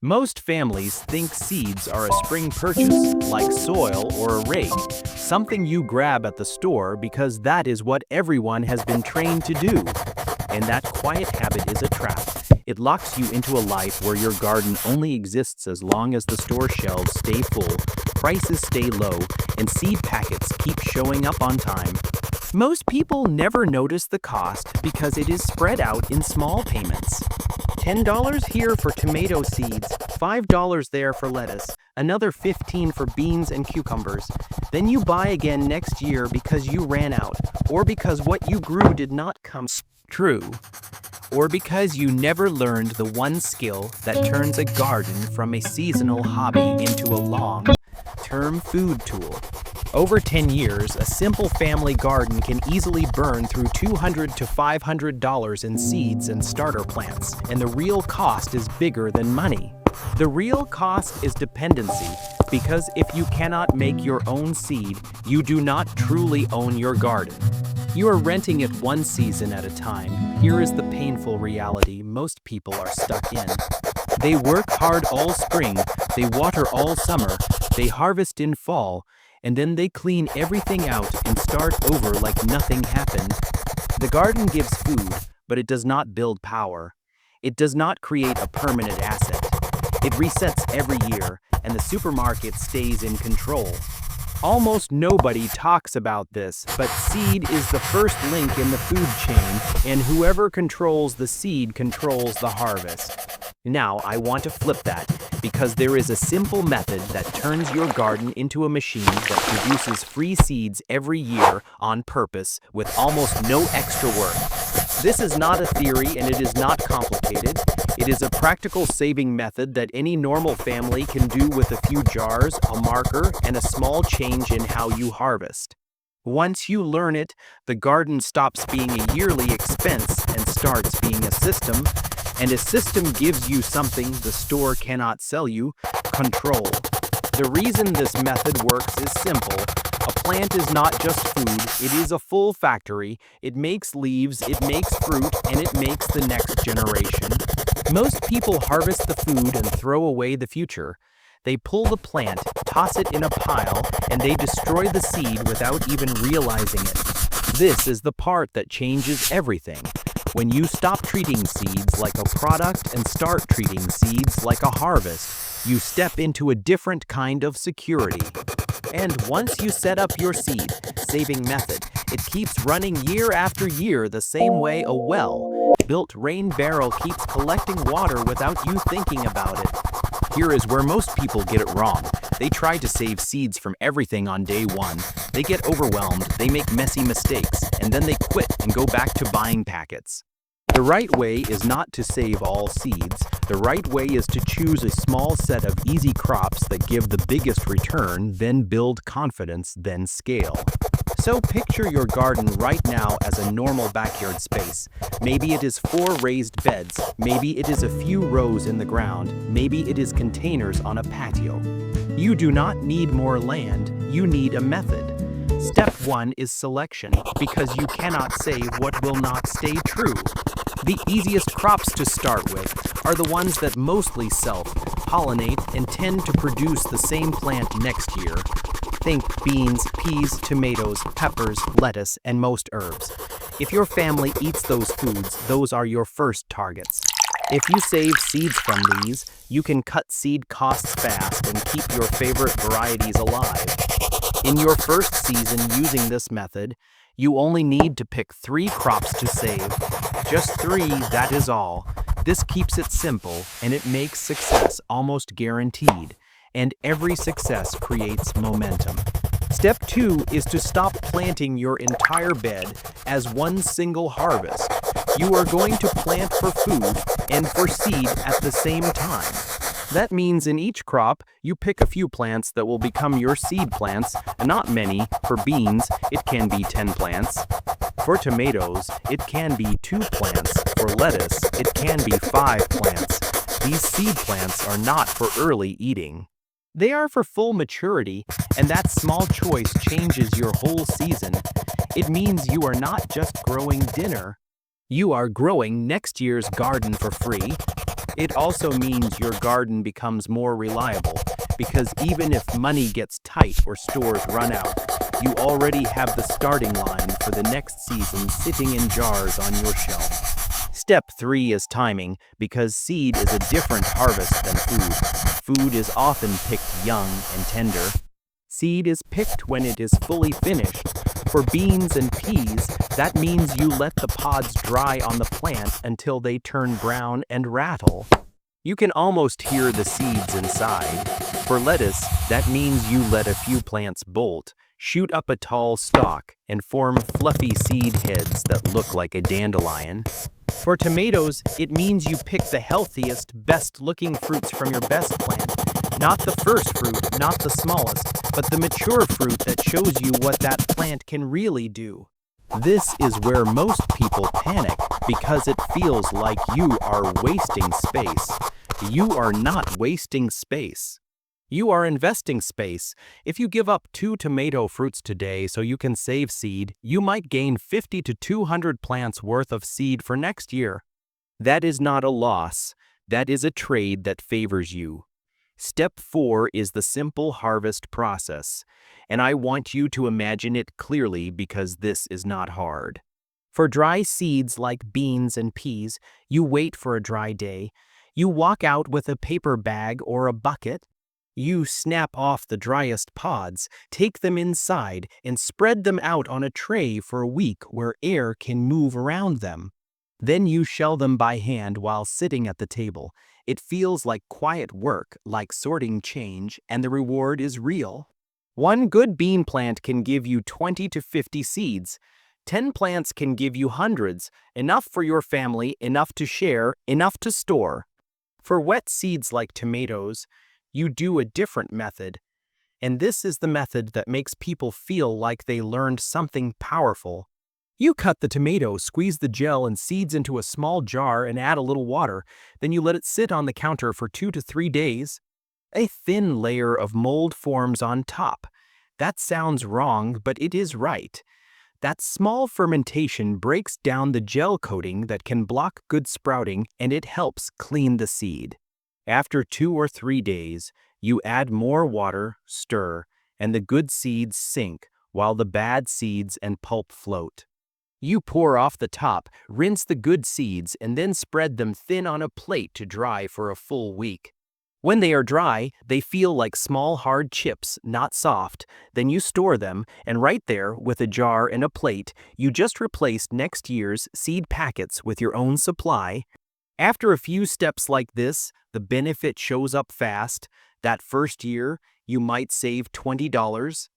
Most families think seeds are a spring purchase, like soil or a rake, something you grab at the store because that is what everyone has been trained to do. And that quiet habit is a trap. It locks you into a life where your garden only exists as long as the store shelves stay full, prices stay low, and seed packets keep showing up on time. Most people never notice the cost because it is spread out in small payments. $10 here for tomato seeds, $5 there for lettuce, another $15 for beans and cucumbers. Then you buy again next year because you ran out, or because what you grew did not come true, or because you never learned the one skill that turns a garden from a seasonal hobby into a long-term food tool. Over 10 years, a simple family garden can easily burn through $200 to $500 in seeds and starter plants, and the real cost is bigger than money. The real cost is dependency, because if you cannot make your own seed, you do not truly own your garden. You are renting it one season at a time. Here is the painful reality most people are stuck in. They work hard all spring, they water all summer, they harvest in fall, and then they clean everything out and start over like nothing happened. The garden gives food, but it does not build power. It does not create a permanent asset. It resets every year, and the supermarket stays in control. Almost nobody talks about this, but seed is the first link in the food chain, and whoever controls the seed controls the harvest. Now, I want to flip that, because there is a simple method that turns your garden into a machine that produces free seeds every year on purpose with almost no extra work. This is not a theory and it is not complicated. It is a practical saving method that any normal family can do with a few jars, a marker, and a small change in how you harvest. Once you learn it, the garden stops being a yearly expense and starts being a system. And a system gives you something the store cannot sell you: control. The reason this method works is simple. A plant is not just food, it is a full factory. It makes leaves, it makes fruit, and it makes the next generation. Most people harvest the food and throw away the future. They pull the plant, toss it in a pile, and they destroy the seed without even realizing it. This is the part that changes everything. When you stop treating seeds like a product and start treating seeds like a harvest, you step into a different kind of security. And once you set up your seed-saving method, it keeps running year after year the same way a well-built rain barrel keeps collecting water without you thinking about it. Here is where most people get it wrong. They try to save seeds from everything on day one. They get overwhelmed, they make messy mistakes, and then they quit and go back to buying packets. The right way is not to save all seeds. The right way is to choose a small set of easy crops that give the biggest return, then build confidence, then scale. So picture your garden right now as a normal backyard space. Maybe it is 4 raised beds, maybe it is a few rows in the ground, maybe it is containers on a patio. You do not need more land, you need a method. Step 1 is selection, because you cannot save what will not stay true. The easiest crops to start with are the ones that mostly self-pollinate and tend to produce the same plant next year. Think beans, peas, tomatoes, peppers, lettuce, and most herbs. If your family eats those foods, those are your first targets. If you save seeds from these, you can cut seed costs fast and keep your favorite varieties alive. In your first season using this method, you only need to pick 3 crops to save. Just 3, that is all. This keeps it simple, and it makes success almost guaranteed. And every success creates momentum. Step 2 is to stop planting your entire bed as one single harvest. You are going to plant for food and for seed at the same time. That means in each crop, you pick a few plants that will become your seed plants, not many. For beans, it can be 10 plants. For tomatoes, it can be 2 plants. For lettuce, it can be 5 plants. These seed plants are not for early eating. They are for full maturity, and that small choice changes your whole season. It means you are not just growing dinner. You are growing next year's garden for free. It also means your garden becomes more reliable because even if money gets tight or stores run out, you already have the starting line for the next season sitting in jars on your shelf. Step 3 is timing because seed is a different harvest than food. Food is often picked young and tender. Seed is picked when it is fully finished. For beans and peas, that means you let the pods dry on the plant until they turn brown and rattle. You can almost hear the seeds inside. For lettuce, that means you let a few plants bolt, shoot up a tall stalk, and form fluffy seed heads that look like a dandelion. For tomatoes, it means you pick the healthiest, best-looking fruits from your best plant. Not the first fruit, not the smallest, but the mature fruit that shows you what that plant can really do. This is where most people panic because it feels like you are wasting space. You are not wasting space. You are investing space. If you give up 2 tomato fruits today so you can save seed, you might gain 50 to 200 plants worth of seed for next year. That is not a loss. That is a trade that favors you. Step 4 is the simple harvest process, and I want you to imagine it clearly because this is not hard. For dry seeds like beans and peas, you wait for a dry day. You walk out with a paper bag or a bucket. You snap off the driest pods, take them inside, and spread them out on a tray for a week where air can move around them. Then you shell them by hand while sitting at the table. It feels like quiet work, like sorting change, and the reward is real. One good bean plant can give you 20 to 50 seeds. 10 plants can give you hundreds, enough for your family, enough to share, enough to store. For wet seeds like tomatoes, you do a different method. And this is the method that makes people feel like they learned something powerful. You cut the tomato, squeeze the gel and seeds into a small jar and add a little water. Then you let it sit on the counter for 2 to 3 days. A thin layer of mold forms on top. That sounds wrong, but it is right. That small fermentation breaks down the gel coating that can block good sprouting, and it helps clean the seed. After 2 or 3 days, you add more water, stir, and the good seeds sink while the bad seeds and pulp float. You pour off the top, rinse the good seeds, and then spread them thin on a plate to dry for a full week. When they are dry, they feel like small hard chips, not soft. Then you store them, and right there, with a jar and a plate, you just replaced next year's seed packets with your own supply. After a few steps like this, the benefit shows up fast. That first year, you might save $20.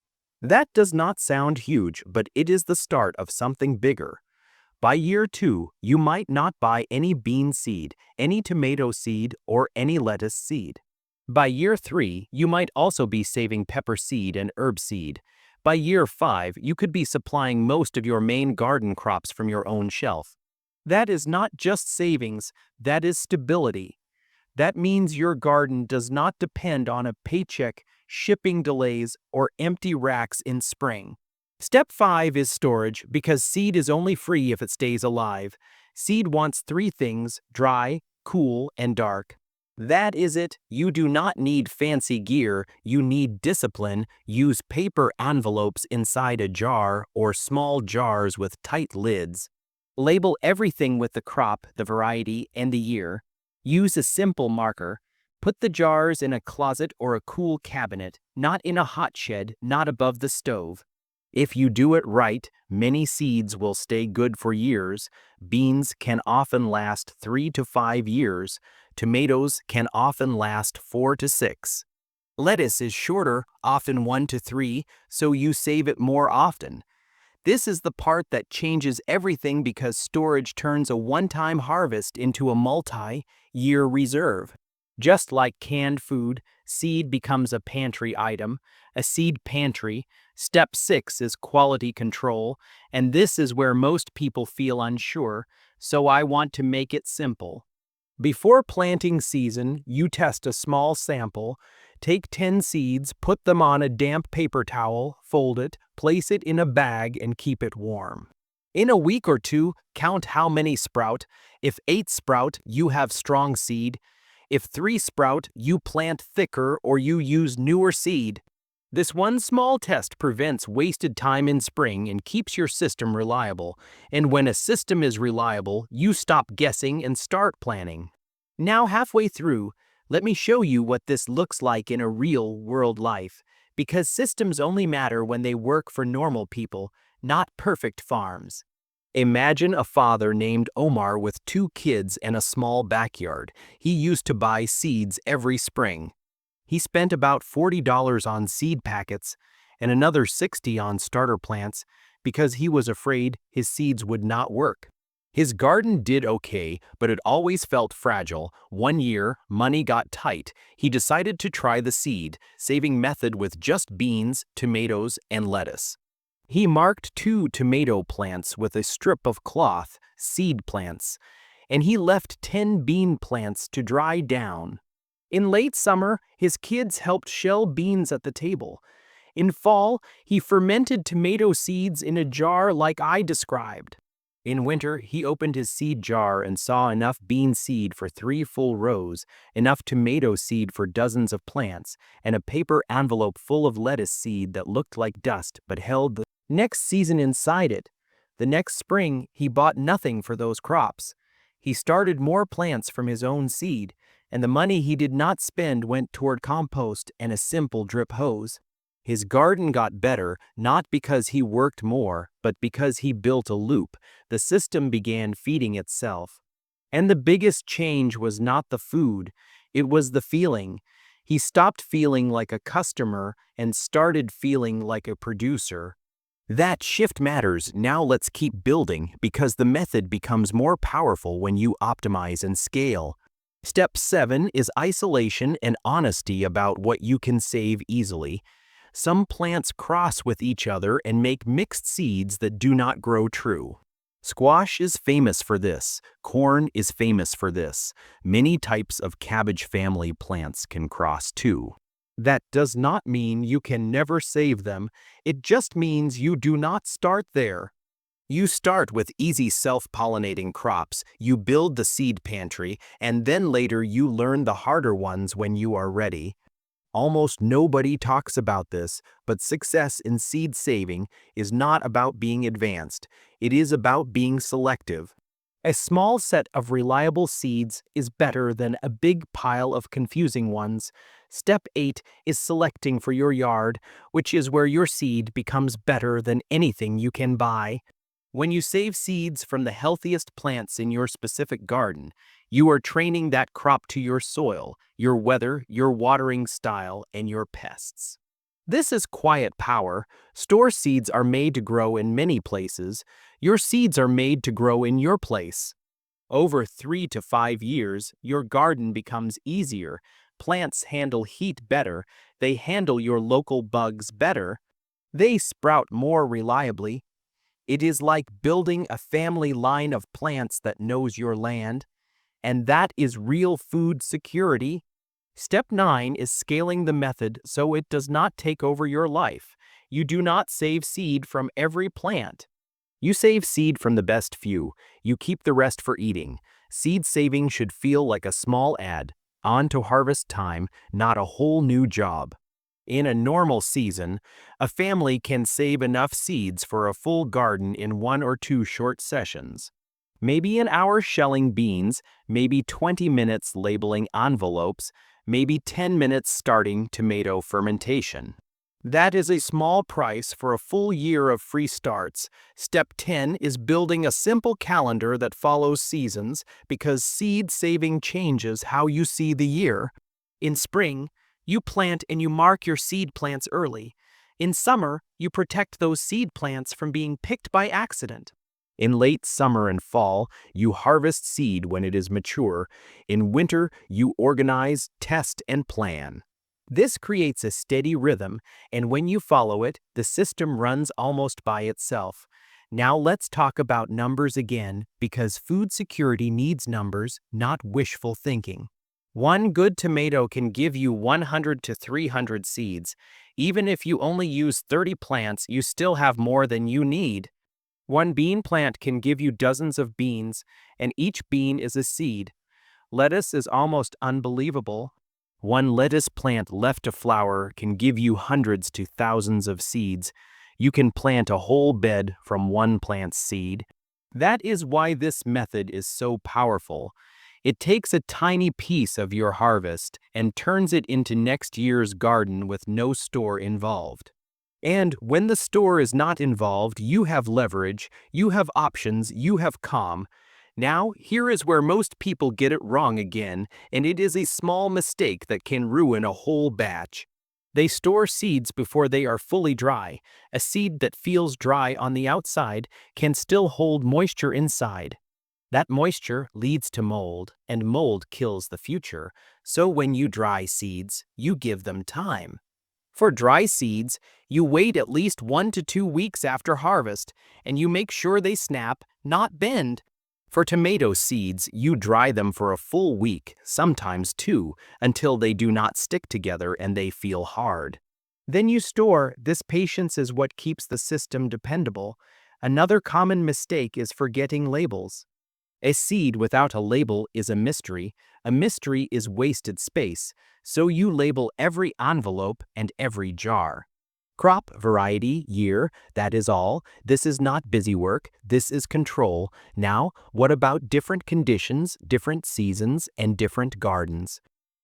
That does not sound huge, but it is the start of something bigger. By year 2, you might not buy any bean seed, any tomato seed, or any lettuce seed. By year 3, you might also be saving pepper seed and herb seed. By year 5, you could be supplying most of your main garden crops from your own shelf. That is not just savings, that is stability. That means your garden does not depend on a paycheck, shipping delays, or empty racks in spring. Step 5 is storage because seed is only free if it stays alive. Seed wants 3 things: dry, cool, and dark. That is it. You do not need fancy gear, you need discipline. Use paper envelopes inside a jar or small jars with tight lids. Label everything with the crop, the variety, and the year. Use a simple marker. Put the jars in a closet or a cool cabinet, not in a hot shed, not above the stove. If you do it right, many seeds will stay good for years. Beans can often last 3 to 5 years. Tomatoes can often last 4 to 6. Lettuce is shorter, often 1 to 3, so you save it more often. This is the part that changes everything because storage turns a one-time harvest into a multi-year reserve. Just like canned food, seed becomes a pantry item, a seed pantry. Step 6 is quality control, and this is where most people feel unsure, so I want to make it simple. Before planting season, you test a small sample. Take 10 seeds, put them on a damp paper towel, fold it, place it in a bag, and keep it warm. In a week or two, count how many sprout. If 8 sprout, you have strong seed. If 3 sprout, you plant thicker or you use newer seed. This one small test prevents wasted time in spring and keeps your system reliable. And when a system is reliable, you stop guessing and start planning. Now, halfway through, let me show you what this looks like in a real world life. Because systems only matter when they work for normal people, not perfect farms. Imagine a father named Omar with 2 kids and a small backyard. He used to buy seeds every spring. He spent about $40 on seed packets and another $60 on starter plants because he was afraid his seeds would not work. His garden did okay, but it always felt fragile. One year, money got tight. He decided to try the seed-saving method with just beans, tomatoes, and lettuce. He marked 2 tomato plants with a strip of cloth, seed plants, and he left 10 bean plants to dry down. In late summer, his kids helped shell beans at the table. In fall, he fermented tomato seeds in a jar like I described. In winter, he opened his seed jar and saw enough bean seed for 3 full rows, enough tomato seed for dozens of plants, and a paper envelope full of lettuce seed that looked like dust but held the next season inside it. The next spring, he bought nothing for those crops. He started more plants from his own seed, and the money he did not spend went toward compost and a simple drip hose. His garden got better not because he worked more, but because he built a loop. The system began feeding itself. And the biggest change was not the food, it was the feeling. He stopped feeling like a customer and started feeling like a producer. That shift matters. Now let's keep building because the method becomes more powerful when you optimize and scale. Step 7 is isolation and honesty about what you can save easily. Some plants cross with each other and make mixed seeds that do not grow true. Squash is famous for this. Corn is famous for this. Many types of cabbage family plants can cross too. That does not mean you can never save them. It just means you do not start there. You start with easy self-pollinating crops, you build the seed pantry, and then later you learn the harder ones when you are ready. Almost nobody talks about this, but success in seed saving is not about being advanced. It is about being selective. A small set of reliable seeds is better than a big pile of confusing ones. Step 8 is selecting for your yard, which is where your seed becomes better than anything you can buy. When you save seeds from the healthiest plants in your specific garden, you are training that crop to your soil, your weather, your watering style, and your pests. This is quiet power. Store seeds are made to grow in many places. Your seeds are made to grow in your place. Over 3 to 5 years, your garden becomes easier. Plants handle heat better. They handle your local bugs better. They sprout more reliably. It is like building a family line of plants that knows your land, and that is real food security. Step 9 is scaling the method so it does not take over your life. You do not save seed from every plant. You save seed from the best few. You keep the rest for eating. Seed saving should feel like a small ad. On to harvest time, not a whole new job. In a normal season, a family can save enough seeds for a full garden in 1 or 2 short sessions. Maybe an hour shelling beans, maybe 20 minutes labeling envelopes, maybe 10 minutes starting tomato fermentation. That is a small price for a full year of free starts. Step 10 is building a simple calendar that follows seasons because seed saving changes how you see the year. In spring, you plant and you mark your seed plants early. In summer, you protect those seed plants from being picked by accident. In late summer and fall, you harvest seed when it is mature. In winter, you organize, test, and plan. This creates a steady rhythm, and when you follow it, the system runs almost by itself. Now let's talk about numbers again, because food security needs numbers, not wishful thinking. One good tomato can give you 100 to 300 seeds. Even if you only use 30 plants, you still have more than you need. One bean plant can give you dozens of beans, and each bean is a seed. Lettuce is almost unbelievable. One lettuce plant left to flower can give you hundreds to thousands of seeds. You can plant a whole bed from one plant's seed. That is why this method is so powerful. It takes a tiny piece of your harvest and turns it into next year's garden with no store involved. And when the store is not involved, you have leverage, you have options, you have calm. Now, here is where most people get it wrong again, and it is a small mistake that can ruin a whole batch. They store seeds before they are fully dry. A seed that feels dry on the outside can still hold moisture inside. That moisture leads to mold, and mold kills the future. So when you dry seeds, you give them time. For dry seeds, you wait at least 1 to 2 weeks after harvest, and you make sure they snap, not bend. For tomato seeds, you dry them for a full week, sometimes 2, until they do not stick together and they feel hard. Then you store. This patience is what keeps the system dependable. Another common mistake is forgetting labels. A seed without a label is a mystery. A mystery is wasted space, so you label every envelope and every jar. Crop, variety, year, that is all. This is not busy work, this is control. Now, what about different conditions, different seasons, and different gardens?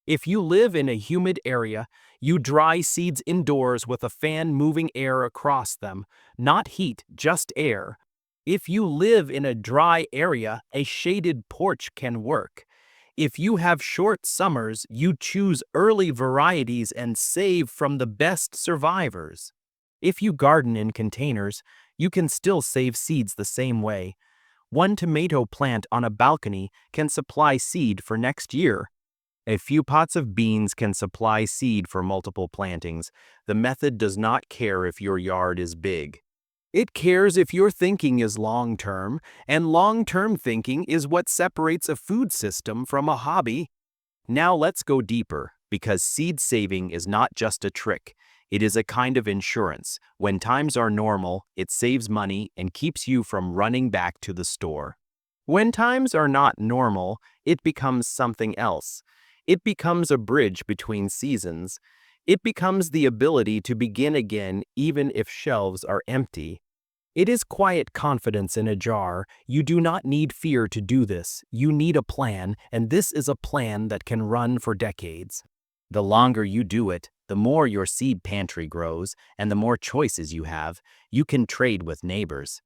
If you live in a humid area, you dry seeds indoors with a fan moving air across them. Not heat, just air. If you live in a dry area, a shaded porch can work. If you have short summers, you choose early varieties and save from the best survivors. If you garden in containers, you can still save seeds the same way. One tomato plant on a balcony can supply seed for next year. A few pots of beans can supply seed for multiple plantings. The method does not care if your yard is big. It cares if your thinking is long-term, and long-term thinking is what separates a food system from a hobby. Now let's go deeper, because seed saving is not just a trick. It is a kind of insurance. When times are normal, it saves money and keeps you from running back to the store. When times are not normal, it becomes something else. It becomes a bridge between seasons. It becomes the ability to begin again even if shelves are empty. It is quiet confidence in a jar. You do not need fear to do this. You need a plan, and this is a plan that can run for decades. The longer you do it, the more your seed pantry grows, and the more choices you have. You can trade with neighbors.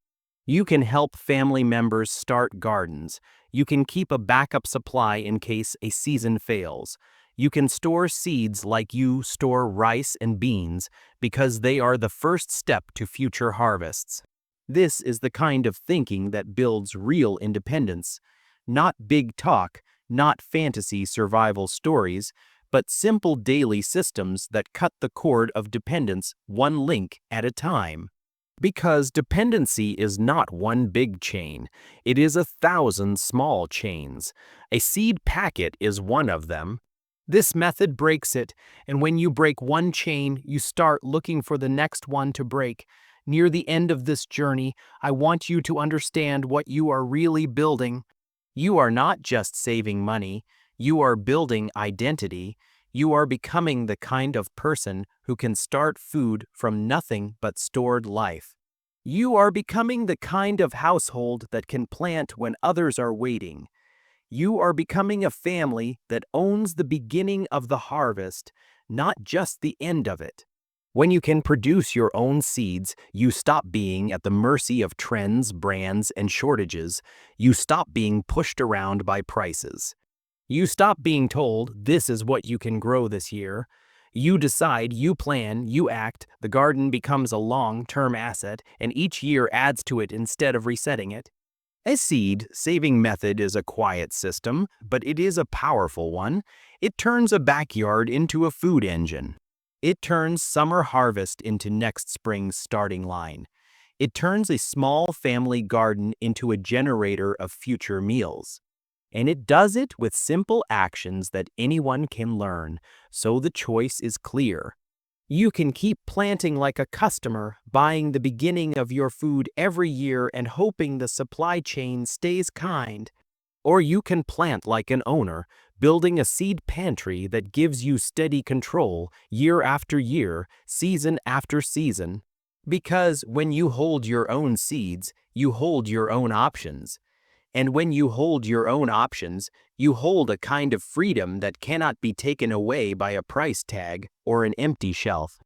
You can help family members start gardens. You can keep a backup supply in case a season fails. You can store seeds like you store rice and beans because they are the first step to future harvests. This is the kind of thinking that builds real independence. Not big talk, not fantasy survival stories, but simple daily systems that cut the cord of dependence one link at a time. Because dependency is not one big chain, it is 1,000 small chains. A seed packet is one of them. This method breaks it, and when you break one chain, you start looking for the next one to break. Near the end of this journey, I want you to understand what you are really building. You are not just saving money, you are building identity. You are becoming the kind of person who can start food from nothing but stored life. You are becoming the kind of household that can plant when others are waiting. You are becoming a family that owns the beginning of the harvest, not just the end of it. When you can produce your own seeds, you stop being at the mercy of trends, brands, and shortages. You stop being pushed around by prices. You stop being told, this is what you can grow this year. You decide, you plan, you act. The garden becomes a long-term asset, and each year adds to it instead of resetting it. A seed-saving method is a quiet system, but it is a powerful one. It turns a backyard into a food engine. It turns summer harvest into next spring's starting line. It turns a small family garden into a generator of future meals. And it does it with simple actions that anyone can learn, so the choice is clear. You can keep planting like a customer, buying the beginning of your food every year and hoping the supply chain stays kind. Or you can plant like an owner, building a seed pantry that gives you steady control year after year, season after season. Because when you hold your own seeds, you hold your own options. And when you hold your own options, you hold a kind of freedom that cannot be taken away by a price tag or an empty shelf.